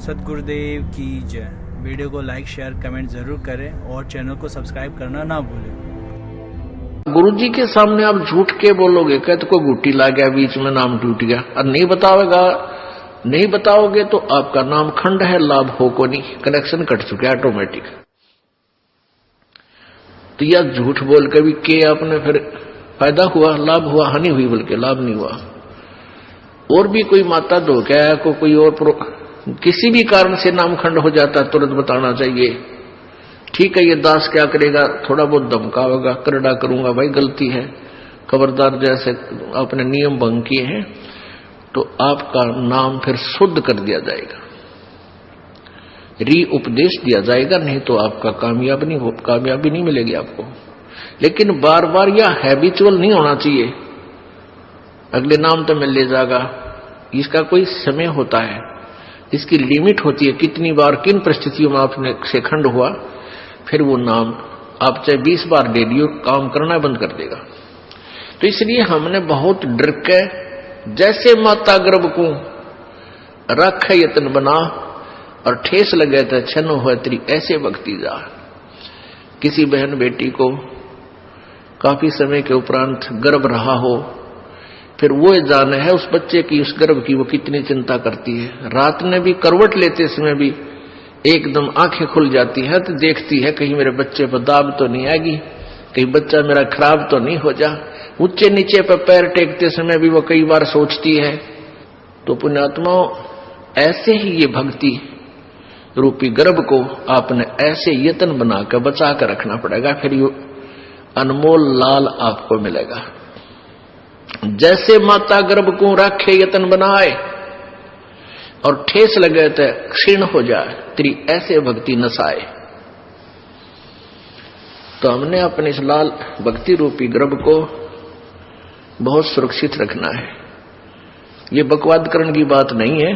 सतगुरुदेव की जय। वीडियो को लाइक शेयर कमेंट जरूर करें और चैनल को सब्सक्राइब करना ना भूलें। गुरुजी के सामने आप झूठ के बोलोगे, कहते को गुटी ला गया बीच में, नाम टूट गया, और नहीं बताओगे तो आपका नाम खंड है, लाभ हो को नहीं, कनेक्शन कट चुका है ऑटोमेटिक। तो यह झूठ बोल के भी के आपने फिर फायदा हुआ, लाभ हुआ, हानि हुई, बल्कि लाभ नहीं हुआ। और भी कोई माता धोखा को कोई और किसी भी कारण से नामखंड हो जाता है, तुरंत बताना चाहिए। ठीक है, ये दास क्या करेगा, थोड़ा बहुत धमकावेगा, करड़ा करूंगा, भाई गलती है, खबरदार, जैसे आपने नियम भंग किए हैं, तो आपका नाम फिर शुद्ध कर दिया जाएगा, री उपदेश दिया जाएगा, नहीं तो आपका कामयाबी नहीं मिलेगी आपको। लेकिन बार बार यह हैबिचुअल नहीं होना चाहिए, अगले नाम तो मिल ले जाएगा, इसका कोई समय होता है, इसकी लिमिट होती है, कितनी बार किन परिस्थितियों में आपने से खंड हुआ, फिर वो नाम आप चाहे 20 बार दे दियो, काम करना बंद कर देगा। तो इसलिए हमने बहुत डर के, जैसे माता गर्भ को रख यत्न बना और ठेस लगे तो छन हो तेरी ऐसे भक्ति जा। किसी बहन बेटी को काफी समय के उपरांत गर्भ रहा हो, फिर वो जाने है उस बच्चे की, उस गर्भ की वो कितनी चिंता करती है। रात में भी करवट लेते समय भी एकदम आंखें खुल जाती है तो देखती है कहीं मेरे बच्चे पर दाब तो नहीं आएगी, कहीं बच्चा मेरा खराब तो नहीं हो जा। ऊंचे नीचे पर पैर टेकते समय भी वो कई बार सोचती है। तो पुण्यात्माओं, ऐसे ही ये भक्ति रूपी गर्भ को आपने ऐसे यत्न बनाकर बचा कर रखना पड़ेगा, फिर ये अनमोल लाल आपको मिलेगा। जैसे माता गर्भ को रखे यत्न बनाए और ठेस लगे तो क्षीण हो जाए, तेरी ऐसे भक्ति नसाए। तो हमने अपने इस लाल भक्ति रूपी गर्भ को बहुत सुरक्षित रखना है। ये बकवाद करने की बात नहीं है,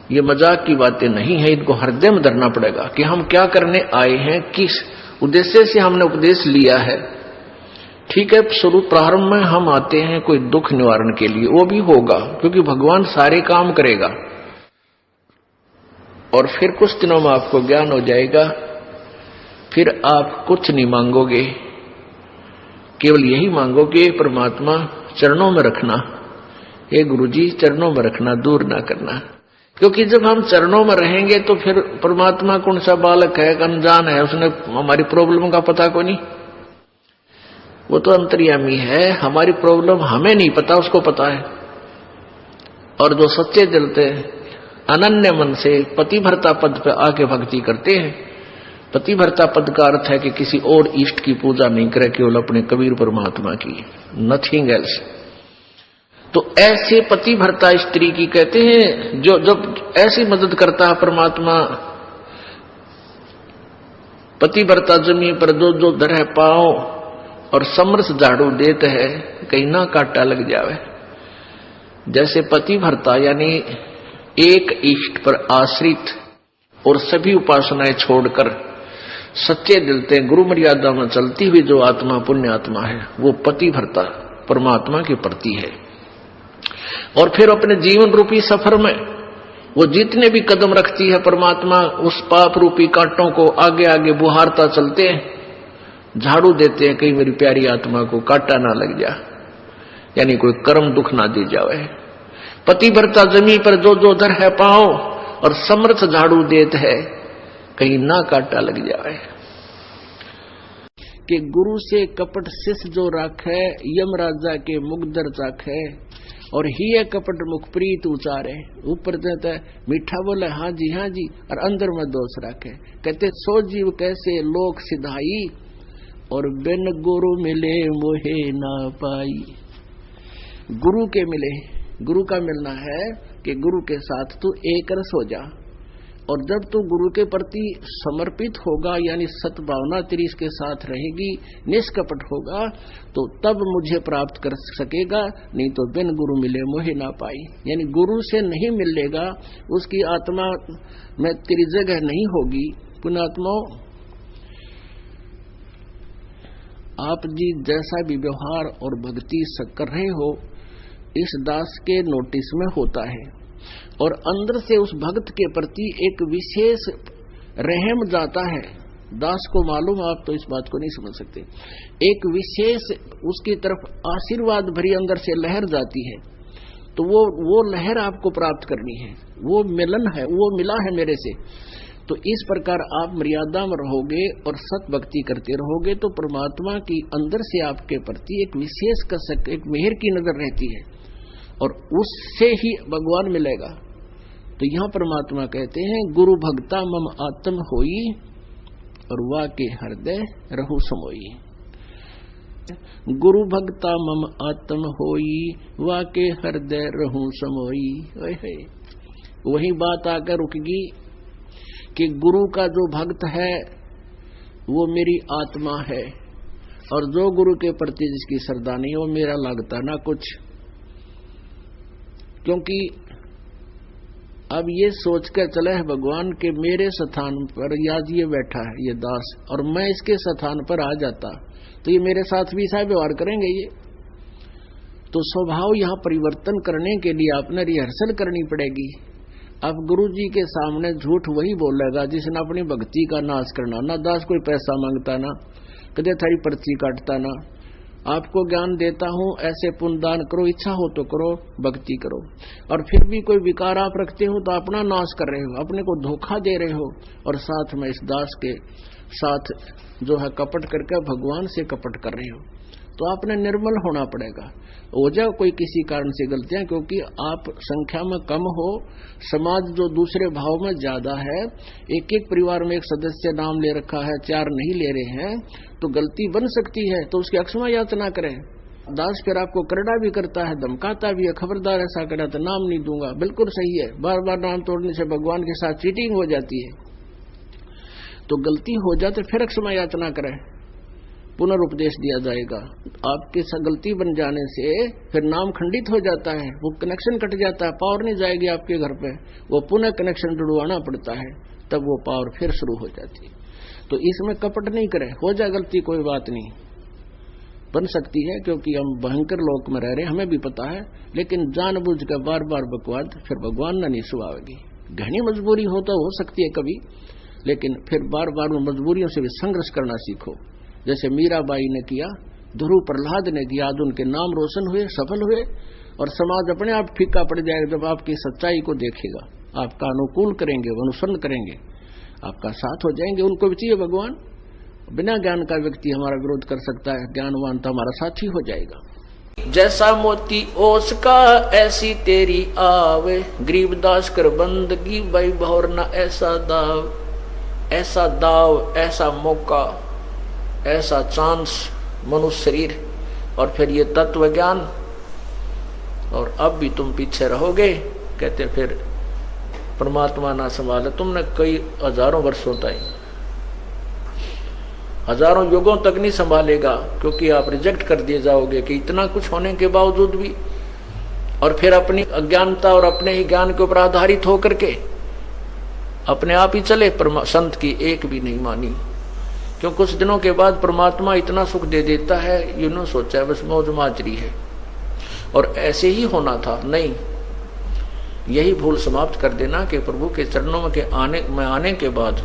ये मजाक की बातें नहीं है, इनको हृदय में धरना पड़ेगा कि हम क्या करने आए हैं, किस उद्देश्य से हमने उपदेश लिया है। ठीक है, शुरू प्रारंभ में हम आते हैं कोई दुख निवारण के लिए, वो भी होगा क्योंकि भगवान सारे काम करेगा, और फिर कुछ दिनों में आपको ज्ञान हो जाएगा, फिर आप कुछ नहीं मांगोगे, केवल यही मांगोगे परमात्मा चरणों में रखना, हे गुरुजी चरणों में रखना, दूर ना करना। क्योंकि जब हम चरणों में रहेंगे तो फिर परमात्मा कौन सा बालक है, अनजान है, उसने हमारी प्रॉब्लम का पता को नहीं, वो तो अंतर्यामी है, हमारी प्रॉब्लम हमें नहीं पता, उसको पता है। और जो सच्चे दिल से अनन्य मन से पतिभर्ता पद पे आके भक्ति करते हैं, पतिभर्ता पद का अर्थ है कि किसी और इष्ट की पूजा नहीं करे, केवल अपने कबीर परमात्मा की, नथिंग एल्स। तो ऐसे पतिभर्ता स्त्री की कहते हैं, जो जब ऐसी मदद करता है परमात्मा, पतिभर्ता जमीन पर दो धरे पांव और समरस झाड़ू देते है, कहीं ना काटा लग जावे। जैसे पतिभर्ता यानी एक इष्ट पर आश्रित और सभी उपासनाएं छोड़कर सच्चे दिल से गुरु मर्यादा में चलती हुई जो आत्मा पुण्य आत्मा है, वो पतिभर्ता परमात्मा के प्रति है। और फिर अपने जीवन रूपी सफर में वो जितने भी कदम रखती है परमात्मा, उस पाप रूपी कांटों को आगे आगे बुहारता चलते हैं, झाड़ू देते हैं, कहीं मेरी प्यारी आत्मा को काटा ना लग जा, यानी कोई कर्म दुख ना दे जावे। पतिव्रता जमी पर जो धर है पाओ और समर्थ झाड़ू देते है, कहीं ना काटा लग जावे। कि गुरु से कपट शिष्य जो राखे, यम राजा के मुगदर चाखे, और ही है कपट मुख प्रीत उचारे। ऊपर देता है मीठा बोले हाँ जी, और अंदर में दोष राखे। कहते सो जीव कैसे लोक सिधाई, और बिन गुरु मिले मोहे ना पाई। गुरु के मिले, गुरु का मिलना है कि गुरु के साथ तू एक रस हो जा, और जब तू गुरु के प्रति समर्पित होगा, यानी सद्भावना तेरी इसके साथ रहेगी, निष्कपट होगा, तो तब मुझे प्राप्त कर सकेगा, नहीं तो बिन गुरु मिले मोहे ना पाई। यानी गुरु से नहीं मिलेगा, उसकी आत्मा में तेरी जगह नहीं होगी। पुण्यात्माओं, आप जी जैसा भी व्यवहार और भक्ति कर रहे हो, इस दास के नोटिस में होता है। और अंदर से उस भक्त के प्रति एक विशेष रहम जाता है। दास को मालूम, आप तो इस बात को नहीं समझ सकते। एक विशेष उसकी तरफ आशीर्वाद भरी अंदर से लहर जाती है। तो वो लहर आपको प्राप्त करनी है, वो मिलन है, वो मिला है मेरे से। तो इस प्रकार आप मर्यादा में रहोगे और सत भक्ति करते रहोगे तो परमात्मा की अंदर से आपके प्रति एक विशेष कसक, एक मेहर की नजर रहती है और उससे ही भगवान मिलेगा। तो यहाँ परमात्मा कहते हैं गुरु भक्ता मम आत्म होई और वा के हृदय रहु समोई। गुरु भक्ता मम आत्म होई वा के हृदय रहु समोई। वही बात आकर रुकेगी कि गुरु का जो भक्त है वो मेरी आत्मा है और जो गुरु के प्रति जिसकी श्रद्धा नहीं वो मेरा लगता ना कुछ। क्योंकि अब ये सोचकर चले है भगवान के मेरे स्थान पर आज ये बैठा है ये दास और मैं इसके स्थान पर आ जाता तो ये मेरे साथ भी ऐसा व्यवहार करेंगे। ये तो स्वभाव यहाँ परिवर्तन करने के लिए आपने रिहर्सल करनी पड़ेगी। अब गुरु जी के सामने झूठ वही बोलेगा जिसने अपनी भक्ति का नाश करना। ना दास कोई पैसा मांगता, ना कदे थारी पर्ची काटता, ना आपको ज्ञान देता हूँ ऐसे पुण्यदान करो, इच्छा हो तो करो, भक्ति करो। और फिर भी कोई विकार आप रखते हो तो अपना नाश कर रहे हो, अपने को धोखा दे रहे हो और साथ में इस दास के साथ जो है कपट करके भगवान से कपट कर रहे हो। तो आपने निर्मल होना पड़ेगा। हो जाए कोई किसी कारण से गलतियां, क्योंकि आप संख्या में कम हो, समाज जो दूसरे भाव में ज्यादा है, एक एक परिवार में एक सदस्य नाम ले रखा है, 4 नहीं ले रहे हैं, तो गलती बन सकती है। तो उसकी अक्षमा याचना करें। दास फिर आपको करड़ा भी करता है, धमकाता भी है, खबरदार ऐसा करा तो नाम नहीं दूंगा। बिल्कुल सही है, बार बार नाम तोड़ने से भगवान के साथ चीटिंग हो जाती है। तो गलती हो जाए तो फिर क्षमा याचना करें, पुनरुपदेश दिया जाएगा। आपकी गलती बन जाने से फिर नाम खंडित हो जाता है, वो कनेक्शन कट जाता है, पावर नहीं जाएगी आपके घर पे, वो पुनः कनेक्शन जुड़वाना पड़ता है, तब वो पावर फिर शुरू हो जाती है। तो इसमें कपट नहीं करें। हो जाए गलती कोई बात नहीं, बन सकती है, क्योंकि हम भयंकर लोक में रह रहे हैं, हमें भी पता है। लेकिन जानबूझ कर बार बार बकवाद फिर भगवान न नहीं सुहावेगी। घनी मजबूरी हो तो हो सकती है कभी, लेकिन फिर बार बार उन मजबूरियों से भी संघर्ष करना सीखो। जैसे मीराबाई ने किया, ध्रुव प्रहलाद ने किया, आज उनके नाम रोशन हुए, सफल हुए। और समाज अपने आप फीका पड़ जाएगा जब आपकी सच्चाई को देखेगा, आपका अनुकूल करेंगे, अनुसरण करेंगे, आपका साथ हो जाएंगे। उनको भी चाहिए भगवान। बिना ज्ञान का व्यक्ति हमारा विरोध कर सकता है, ज्ञानवान तो हमारा साथी हो जाएगा। जैसा मोती ओस का ऐसी तेरी आवे, गरीबदास कर बंदगी भाई भौर न ऐसा दाव, ऐसा दाव, ऐसा मौका, ऐसा चांस मनुष्य शरीर। और फिर ये तत्व ज्ञान, और अब भी तुम पीछे रहोगे। कहते फिर परमात्मा ना संभाले तुमने कई हजारों वर्षों तक, हजारों युगों तक नहीं संभालेगा, क्योंकि आप रिजेक्ट कर दिए जाओगे कि इतना कुछ होने के बावजूद भी। और फिर अपनी अज्ञानता और अपने ही ज्ञान के ऊपर आधारित होकर के अपने आप ही चले, संत की एक भी नहीं मानी। क्यों कुछ दिनों के बाद परमात्मा इतना सुख दे देता है, यूं सोचा बस मौज माजरी है और ऐसे ही होना था। नहीं, यही भूल समाप्त कर देना कि प्रभु के चरणों में आने के बाद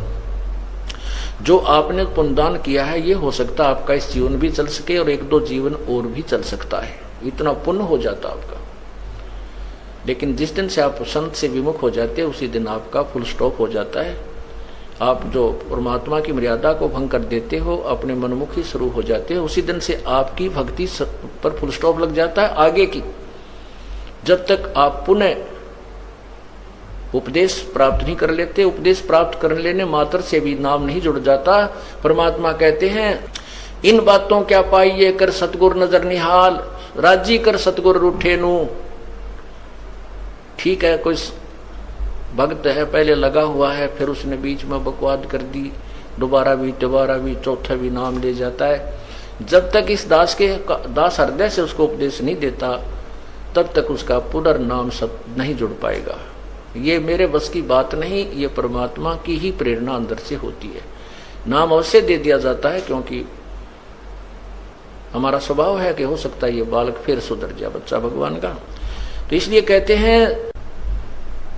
जो आपने पुण्यदान किया है, ये हो सकता आपका इस जीवन भी चल सके और 1-2 जीवन और भी चल सकता है, इतना पुण्य हो जाता आपका। लेकिन जिस दिन से आप संत से विमुख हो जाते हैं, उसी दिन आपका फुल स्टॉप हो जाता है। आप जो परमात्मा की मर्यादा को भंग कर देते हो, अपने मनमुखी शुरू हो जाते हो, उसी दिन से आपकी भक्ति पर फुल स्टॉप लग जाता है आगे की। जब तक आप पुनः उपदेश प्राप्त नहीं कर लेते, उपदेश प्राप्त कर लेने मात्र से भी नाम नहीं जुड़ जाता। परमात्मा कहते हैं इन बातों क्या पाइए कर सतगुर नजर निहाल, राजी कर सतगुर रूठे नू। ठीक है, कोई भक्त है, पहले लगा हुआ है, फिर उसने बीच में बकवाद कर दी, दोबारा भी चौथा भी नाम ले जाता है। जब तक इस दास हृदय से उसको उपदेश नहीं देता, तब तक उसका पुनर्नाम सब नहीं जुड़ पाएगा। ये मेरे बस की बात नहीं, ये परमात्मा की ही प्रेरणा अंदर से होती है। नाम अवश्य दे दिया जाता है, क्योंकि हमारा स्वभाव है कि हो सकता है ये बालक फिर सुधर जाए, बच्चा भगवान का। तो इसलिए कहते हैं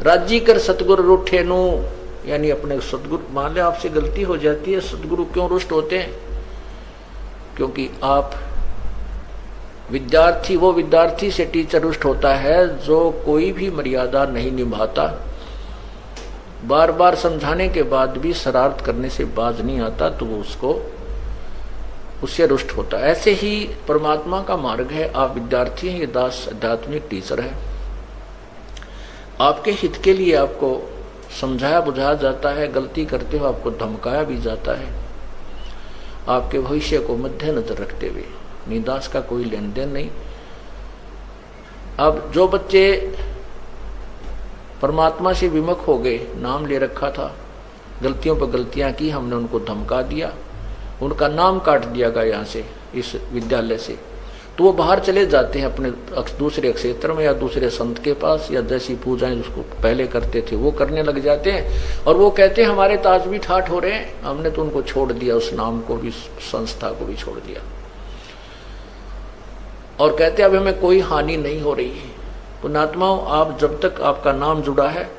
राजी कर सतगुरु रूठे नु, यानी अपने सतगुरु, मान ले आपसे गलती हो जाती है, सतगुरु क्यों रुष्ट होते हैं? क्योंकि आप विद्यार्थी, वो विद्यार्थी से टीचर रुष्ट होता है जो कोई भी मर्यादा नहीं निभाता, बार बार समझाने के बाद भी शरारत करने से बाज नहीं आता, तो वो उससे रुष्ट होता है। ऐसे ही परमात्मा का मार्ग है, आप विद्यार्थी हैं, ये दास आध्यात्मिक टीचर है। आपके हित के लिए आपको समझाया बुझाया जाता है, गलती करते हो आपको धमकाया भी जाता है, आपके भविष्य को मद्देनजर रखते हुए। निदास का कोई लेन देन नहीं। अब जो बच्चे परमात्मा से विमुख हो गए, नाम ले रखा था, गलतियों पर गलतियां की, हमने उनको धमका दिया, उनका नाम काट दिया गया यहाँ से, इस विद्यालय से, तो वो बाहर चले जाते हैं अपने दूसरे क्षेत्र में या दूसरे संत के पास, या जैसी पूजाएं जिसको पहले करते थे वो करने लग जाते हैं। और वो कहते हैं हमारे ताज भी ठाठ हो रहे हैं, हमने तो उनको छोड़ दिया, उस नाम को भी, संस्था को भी छोड़ दिया, और कहते अब हमें कोई हानि नहीं हो रही है। पुण्यात्माओं, आप जब तक आपका नाम जुड़ा है,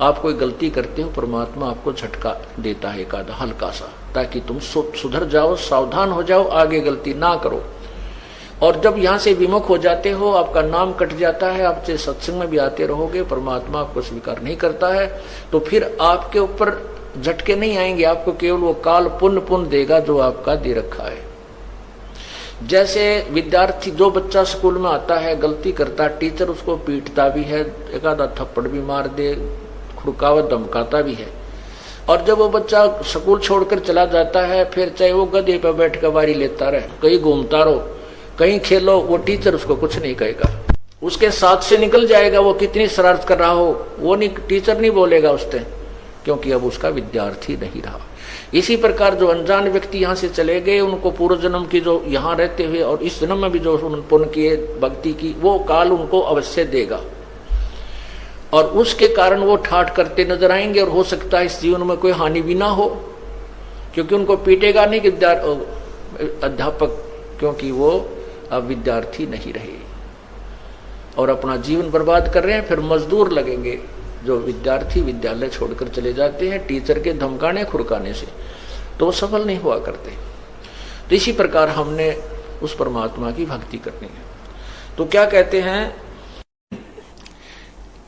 आप कोई गलती करते हो, परमात्मा आपको झटका देता है एक आधा हल्का सा, ताकि तुम सुधर जाओ, सावधान हो जाओ, आगे गलती ना करो। और जब यहां से विमुख हो जाते हो, आपका नाम कट जाता है, आप सत्संग में भी आते रहोगे, परमात्मा आपको स्वीकार नहीं करता है, तो फिर आपके ऊपर झटके नहीं आएंगे, आपको केवल वो काल पुण्य देगा जो आपका दे रखा है। जैसे विद्यार्थी, जो बच्चा स्कूल में आता है, गलती करता है, टीचर उसको पीटता भी है, एक आधा थप्पड़ भी मार दे, खुड़कावत धमकाता भी है, और जब वो बच्चा स्कूल छोड़कर चला जाता है, फिर चाहे वो गधे पर बैठ कर बारी लेता रहे, कहीं घूमता रहो, कहीं खेलो, वो टीचर उसको कुछ नहीं कहेगा, उसके साथ से निकल जाएगा। वो कितनी शरारत कर रहा हो, वो नहीं, टीचर नहीं बोलेगा उससे, क्योंकि अब उसका विद्यार्थी नहीं रहा। इसी प्रकार जो अनजान व्यक्ति यहाँ से चले गए, उनको पूर्व जन्म की जो यहाँ रहते हुए और इस जन्म में भी जो पुण्य किए, भक्ति की, वो काल उनको अवश्य देगा, और उसके कारण वो ठाठ करते नजर आएंगे, और हो सकता है इस जीवन में कोई हानि भी ना हो, क्योंकि उनको पीटेगा नहीं अध्यापक, क्योंकि वो अब विद्यार्थी नहीं रहे और अपना जीवन बर्बाद कर रहे हैं। फिर मजदूर लगेंगे जो विद्यार्थी विद्यालय छोड़कर चले जाते हैं टीचर के धमकाने खुरकाने से, तो वो सफल नहीं हुआ करते। तो इसी प्रकार हमने उस परमात्मा की भक्ति करनी है। तो क्या कहते हैं,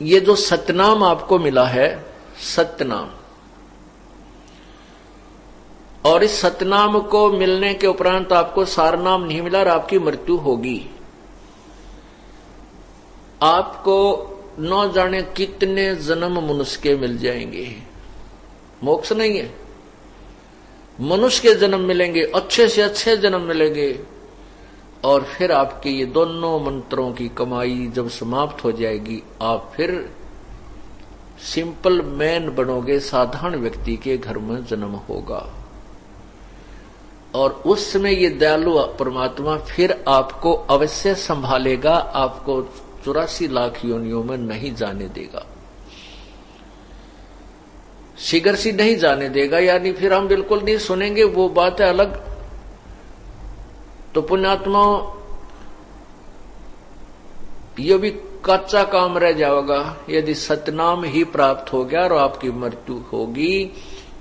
ये जो सतनाम आपको मिला है, सतनाम, और इस सतनाम को मिलने के उपरांत आपको सारनाम नहीं मिला और आपकी मृत्यु होगी। आपको न जाने कितने जन्म मनुष्य के मिल जाएंगे, मोक्ष नहीं है, मनुष्य के जन्म मिलेंगे, अच्छे से अच्छे जन्म मिलेंगे, और फिर आपके ये दोनों मंत्रों की कमाई जब समाप्त हो जाएगी, आप फिर सिंपल मैन बनोगे, साधारण व्यक्ति के घर में जन्म होगा, और उस समय ये दयालु परमात्मा फिर आपको अवश्य संभालेगा, आपको 84 लाख योनियों में नहीं जाने देगा, शीघ्र सी नहीं जाने देगा, यानी फिर हम बिल्कुल नहीं सुनेंगे, वो बात है अलग। तो पुण्यात्मा, ये भी कच्चा काम रह जाएगा यदि सतनाम ही प्राप्त हो गया और आपकी मृत्यु होगी।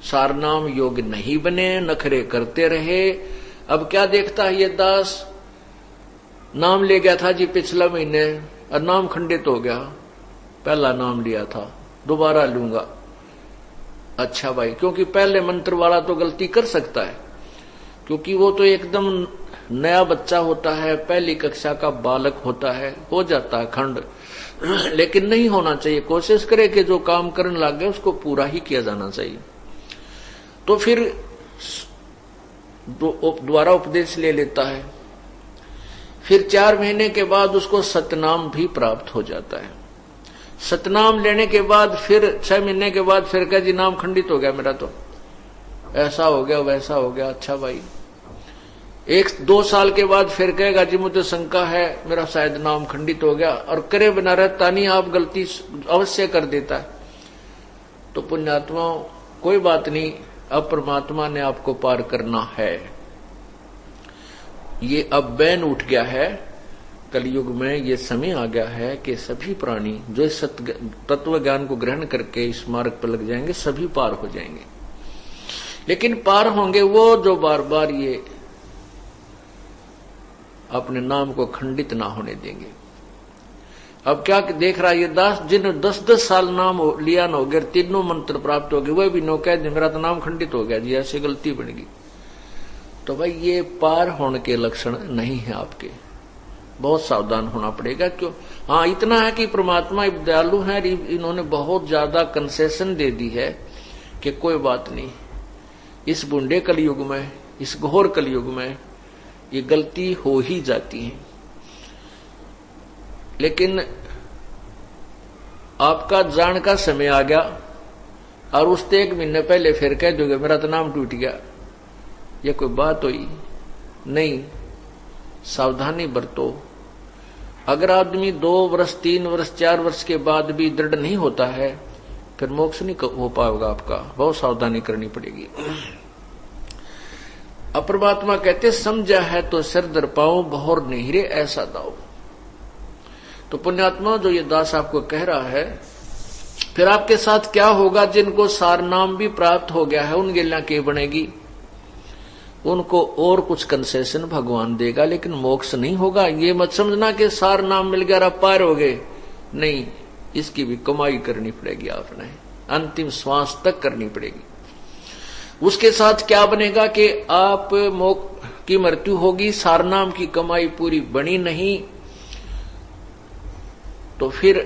सारनाम योग्य नहीं बने, नखरे करते रहे। अब क्या देखता है ये दास, नाम ले गया था जी पिछला महीने और नाम खंडित हो गया, पहला नाम लिया था दोबारा लूंगा। अच्छा भाई, क्योंकि पहले मंत्र वाला तो गलती कर सकता है, क्योंकि वो तो एकदम नया बच्चा होता है, पहली कक्षा का बालक होता है, हो जाता है खंड, लेकिन नहीं होना चाहिए। कोशिश करे कि जो काम करने लग गए उसको पूरा ही किया जाना चाहिए। तो फिर दोबारा उपदेश ले लेता है, फिर 4 महीने के बाद उसको सतनाम भी प्राप्त हो जाता है। सतनाम लेने के बाद फिर 6 महीने के बाद फिर कह जी नाम खंडित हो गया मेरा, तो ऐसा हो गया वैसा हो गया। अच्छा भाई, 1-2 साल के बाद फिर कहेगा जी मुझे शंका है, मेरा शायद नाम खंडित हो गया, और करे बिना रहता नहीं, आप गलती अवश्य कर देता है। तो पुण्यात्मा, कोई बात नहीं, अब परमात्मा ने आपको पार करना है। ये अब बैन उठ गया है, कलयुग में ये समय आ गया है कि सभी प्राणी जो इस तत्व ज्ञान को ग्रहण करके इस मार्ग पर लग जाएंगे सभी पार हो जाएंगे। लेकिन पार होंगे वो जो बार बार ये अपने नाम को खंडित ना होने देंगे। अब क्या देख रहा है ये दास, जिन 10-10 साल नाम लिया न हो गया, तीनों मंत्र प्राप्त हो गए, वह भी नो कह दे मेरा तो नाम खंडित हो गया जी, ऐसी गलती बन गई। तो भाई ये पार होने के लक्षण नहीं है आपके, बहुत सावधान होना पड़ेगा। क्यों? हाँ, इतना है कि परमात्मा दयालु है, इन्होंने बहुत ज्यादा कंसेशन दे दी है कि कोई बात नहीं, इस बूढ़े कलयुग में, इस घोर कलयुग में ये गलती हो ही जाती है। लेकिन आपका जान का समय आ गया और उससे 1 महीने पहले फिर कह दोगे मेरा तो नाम टूट गया, ये कोई बात हुई नहीं। सावधानी बरतो। अगर आदमी 2 वर्ष 3 वर्ष 4 वर्ष के बाद भी दृढ़ नहीं होता है फिर मोक्ष नहीं हो पाएगा आपका, बहुत सावधानी करनी पड़ेगी। अब परमात्मा कहते समझा है तो सिर दर पाओ, बहुर नहीं रे ऐसा दाओ। तो पुण्यात्मा जो ये दास आपको कह रहा है, फिर आपके साथ क्या होगा? जिनको सार नाम भी प्राप्त हो गया है उन गिल्ला के बनेगी, उनको और कुछ कंसेशन भगवान देगा, लेकिन मोक्ष नहीं होगा। ये मत समझना कि सार नाम मिल गया आप पार हो गए, नहीं, इसकी भी कमाई करनी पड़ेगी, आपने अंतिम श्वास तक करनी पड़ेगी। उसके साथ क्या बनेगा कि आप की मृत्यु होगी, सार नाम की कमाई पूरी बनी नहीं तो फिर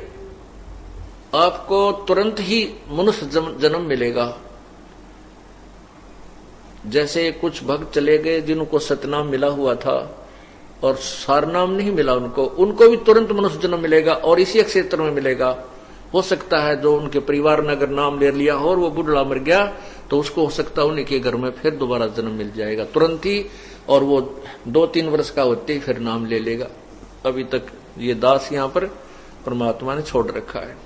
आपको तुरंत ही मनुष्य जन्म मिलेगा। जैसे कुछ भक्त चले गए जिनको सतनाम मिला हुआ था और सारनाम नहीं मिला, उनको भी तुरंत मनुष्य जन्म मिलेगा और इसी क्षेत्र में मिलेगा। हो सकता है जो उनके परिवार ने अगर नाम ले लिया हो और वो बुढ़ा मर गया तो उसको हो सकता है उन्हीं के घर में फिर दोबारा जन्म मिल जाएगा तुरंत ही, और वो 2-3 वर्ष का होते ही फिर नाम ले लेगा। अभी तक ये दास यहां पर परमात्मा ने छोड़ रखा है,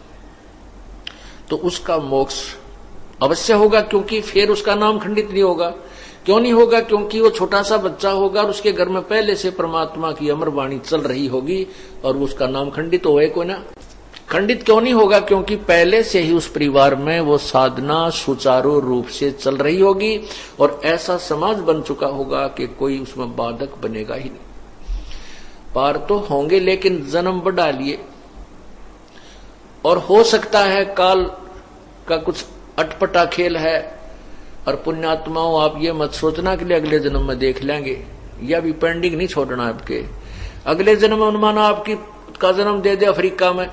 तो उसका मोक्ष अवश्य होगा, क्योंकि फिर उसका नाम खंडित नहीं होगा। क्यों नहीं होगा? क्योंकि वो छोटा सा बच्चा होगा और उसके घर में पहले से परमात्मा की अमर वाणी चल रही होगी और उसका नाम खंडित होए को ना। खंडित क्यों नहीं होगा? क्योंकि पहले से ही उस परिवार में वो साधना सुचारू रूप से चल रही होगी और ऐसा समाज बन चुका होगा कि कोई उसमें बाधक बनेगा ही नहीं। पार तो होंगे लेकिन जन्म बढ़ा लिए, और हो सकता है काल का कुछ अटपटा खेल है। और पुण्यात्माओं, आप ये मत सोचना कि अगले जन्म में देख लेंगे, या भी पेंडिंग नहीं छोड़ना आपके। अगले जन्म में माना आपकी का जन्म दे दे अफ्रीका में,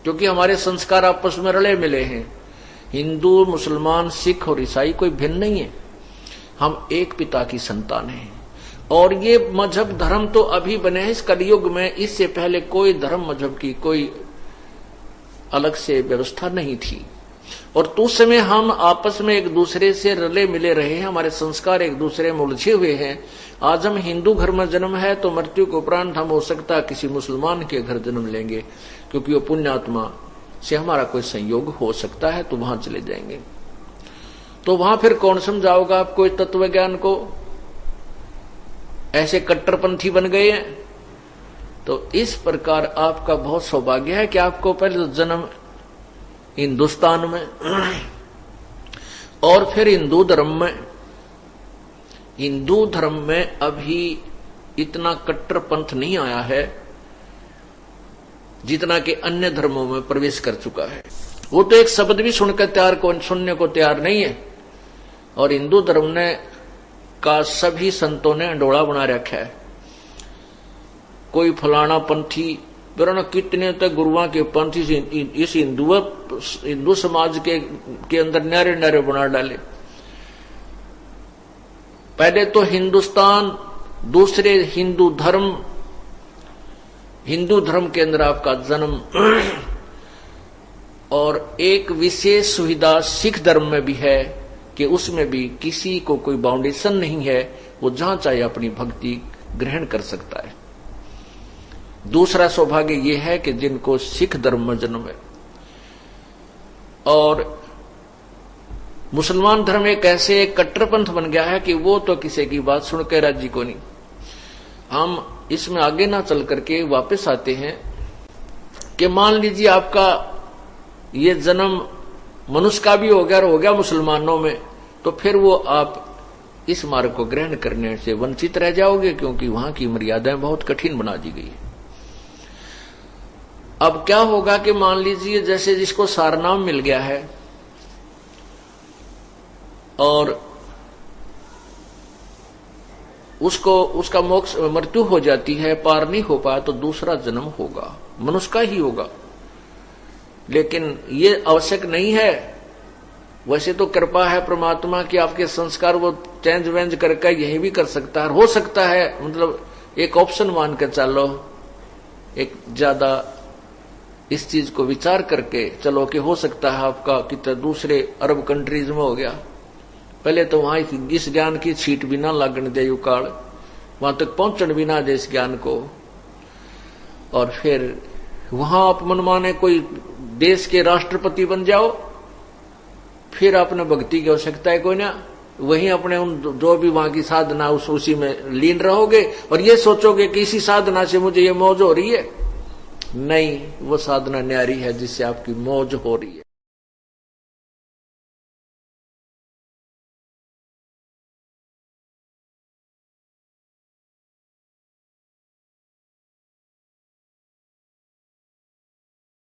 क्योंकि हमारे संस्कार आपस में रले मिले हैं। हिंदू, मुसलमान, सिख और ईसाई कोई भिन्न नहीं है, हम एक पिता की संतान हैं। और ये मजहब धर्म तो अभी बने हैं इस कलयुग में, इससे पहले कोई धर्म मजहब की कोई अलग से व्यवस्था नहीं थी। और तो उस समय हम आपस में एक दूसरे से रले मिले रहे हैं, हमारे संस्कार एक दूसरे में उलझे हुए हैं। आज हम हिंदू घर में जन्म है तो मृत्यु के उपरांत हम हो सकता है किसी मुसलमान के घर जन्म लेंगे, क्योंकि वो पुण्यात्मा से हमारा कोई संयोग हो सकता है, तो वहां चले जाएंगे। तो वहां फिर कौन समझाओगा आपको इस तत्व ज्ञान को? ऐसे कट्टरपंथी बन गए हैं। तो इस प्रकार आपका बहुत सौभाग्य है कि आपको पहले जन्म हिंदुस्तान में और फिर हिंदू धर्म में। हिंदू धर्म में अभी इतना कट्टरपंथ नहीं आया है जितना कि अन्य धर्मों में प्रवेश कर चुका है। वो तो एक शब्द भी सुनने को तैयार नहीं है। और हिंदू धर्म ने का सभी संतों ने अंडोला बना रखा है। कोई फलाना पंथी, कितने तक गुरुओं के पंथी से इस हिंदू समाज के अंदर न्यारे न्यारे बना डाले। पहले तो हिंदुस्तान, दूसरे हिंदू धर्म के अंदर आपका जन्म, और एक विशेष सुविधा सिख धर्म में भी है कि उसमें भी किसी को कोई बाउंडेशन नहीं है, वो जहां चाहे अपनी भक्ति ग्रहण कर सकता है। दूसरा सौभाग्य यह है कि जिनको सिख धर्म में जन्म है। और मुसलमान धर्म एक ऐसे कट्टरपंथ बन गया है कि वो तो किसी की बात सुनकर राजी को नहीं। हम इसमें आगे ना चल करके वापस आते हैं कि मान लीजिए आपका ये जन्म मनुष्य का भी हो गया और हो गया मुसलमानों में, तो फिर वो आप इस मार्ग को ग्रहण करने से वंचित रह जाओगे, क्योंकि वहां की मर्यादाएं बहुत कठिन बना दी गई है। अब क्या होगा कि मान लीजिए जैसे जिसको सारनाम मिल गया है और उसका मोक्ष मृत्यु हो जाती है, पार नहीं हो पाया, तो दूसरा जन्म होगा, मनुष्य का ही होगा। लेकिन ये आवश्यक नहीं है। वैसे तो कृपा है परमात्मा की, आपके संस्कार वो चेंज वेंज करके यही भी कर सकता है, हो सकता है, मतलब एक ऑप्शन मान कर चलो, एक ज्यादा इस चीज को विचार करके चलो कि हो सकता है आपका कितना दूसरे अरब कंट्रीज में हो गया। पहले तो वहां इस ज्ञान की छीट भी ना लागण दे, युकाल वहां तक पहुंचण भी ना दे इस ज्ञान को, और फिर वहां आप मनमाने कोई देश के राष्ट्रपति बन जाओ, फिर अपने भक्ति की आवश्यकता है कोई ना, वहीं अपने उन जो भी वहां की साधना उसी में लीन रहोगे और ये सोचोगे कि इसी साधना से मुझे ये मौज हो रही है। नहीं, वो साधना न्यारी है जिससे आपकी मौज हो रही है।